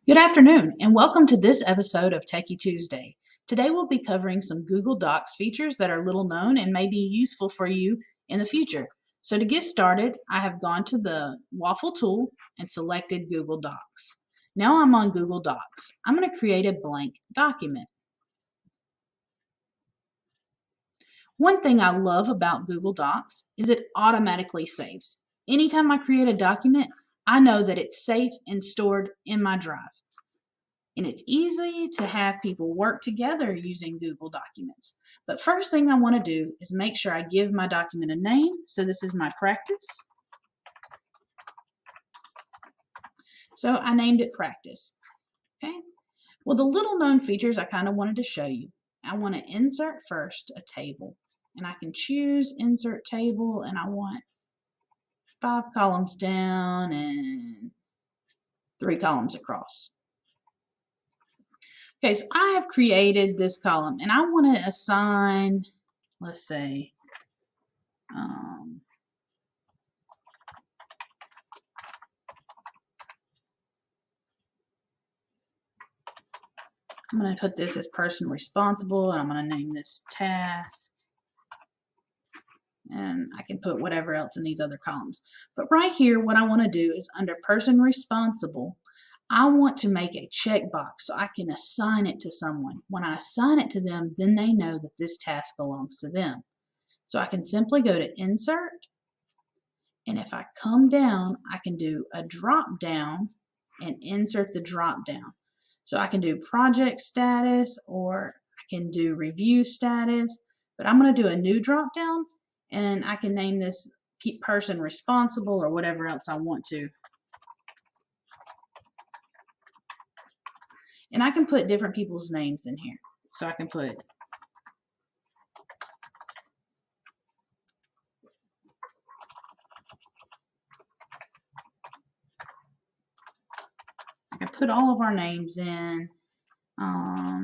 Good afternoon, and welcome to this episode of Techie Tuesday. Today we'll be covering some Google Docs features that are little known and may be useful for you in the future. So to get started, I have gone to the Waffle tool and selected Google Docs. Now I'm on Google Docs. I'm going to create a blank document. One thing I love about Google Docs is it automatically saves. Anytime I create a document, I know that it's safe and stored in my drive. And it's easy to have people work together using Google Documents. But first thing I want to do is make sure I give my document a name. So this is my practice. So I named it practice. Okay. Well, the little known features I kind of wanted to show you. I want to insert first a table. And I can choose insert table, and I want 5 columns down and 3 columns across. Okay, so I have created this column, and I want to assign, let's say, I'm going to put this as person responsible, and I'm going to name this task. And I can put whatever else in these other columns. But right here, what I want to do is under person responsible, I want to make a checkbox so I can assign it to someone. When I assign it to them, then they know that this task belongs to them. So I can simply go to insert, and if I come down, I can do a drop down and insert the drop down. So I can do project status, or I can do review status, but I'm going to do a new drop down, and I can name this person responsible or whatever else I want to. And I can put different people's names in here. So I can put all of our names in. I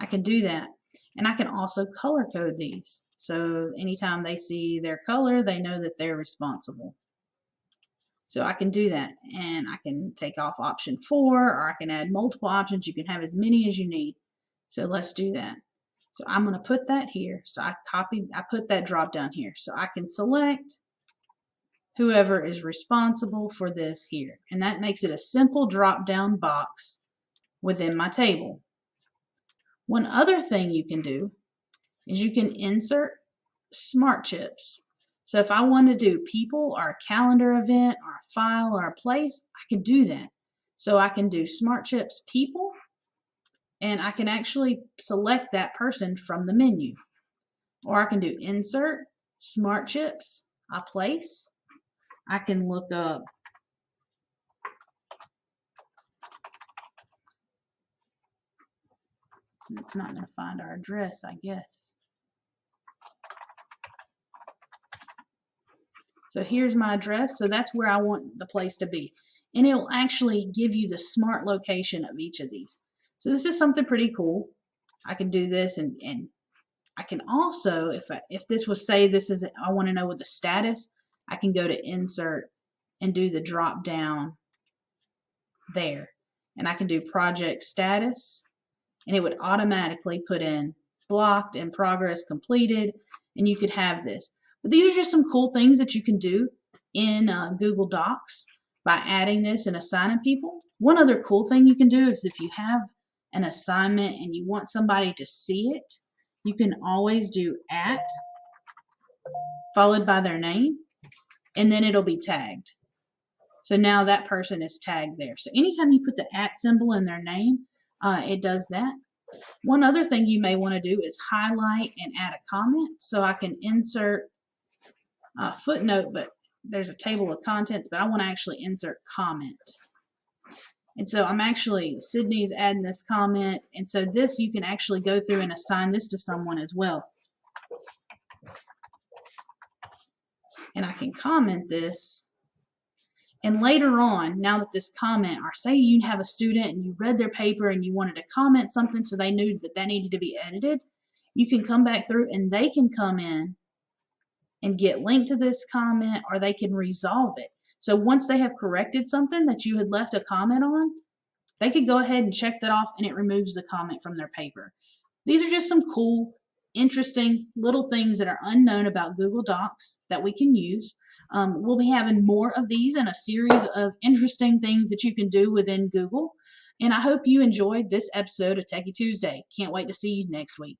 can do that. And I can also color code these. So anytime they see their color, they know that they're responsible. So I can do that. And I can take off option 4, or I can add multiple options. You can have as many as you need. So let's do that. So I'm going to put that here. So I put that drop down here. So I can select whoever is responsible for this here. And that makes it a simple drop down box within my table. One other thing you can do is you can insert smart chips. So if I want to do people or a calendar event or a file or a place, I can do that. So I can do smart chips people, and I can actually select that person from the menu. Or I can do insert smart chips a place. I can look up it's not going to find our address, I guess. So here's my address. So that's where I want the place to be. And it will actually give you the smart location of each of these. So this is something pretty cool. I can do this, and I can also, if this was, say this is, I want to know what the status, I can go to insert and do the drop down there. And I can do project status, and it would automatically put in blocked, in progress, completed, and you could have this. But these are just some cool things that you can do in Google Docs by adding this and assigning people. One other cool thing you can do is if you have an assignment and you want somebody to see it, you can always do @ followed by their name, and then it'll be tagged. So now that person is tagged there. So anytime you put the @ symbol in their name, it does that. One other thing you may want to do is highlight and add a comment. So I can insert a footnote, but there's a table of contents, but I want to actually insert comment. And so Sydney's adding this comment. And so this, you can actually go through and assign this to someone as well. And I can comment this. And later on, now that this comment, or say you have a student and you read their paper and you wanted to comment something so they knew that needed to be edited, you can come back through and they can come in and get linked to this comment, or they can resolve it. So once they have corrected something that you had left a comment on, they could go ahead and check that off, and it removes the comment from their paper. These are just some cool, interesting little things that are unknown about Google Docs that we can use. We'll be having more of these in a series of interesting things that you can do within Google. And I hope you enjoyed this episode of Techie Tuesday. Can't wait to see you next week.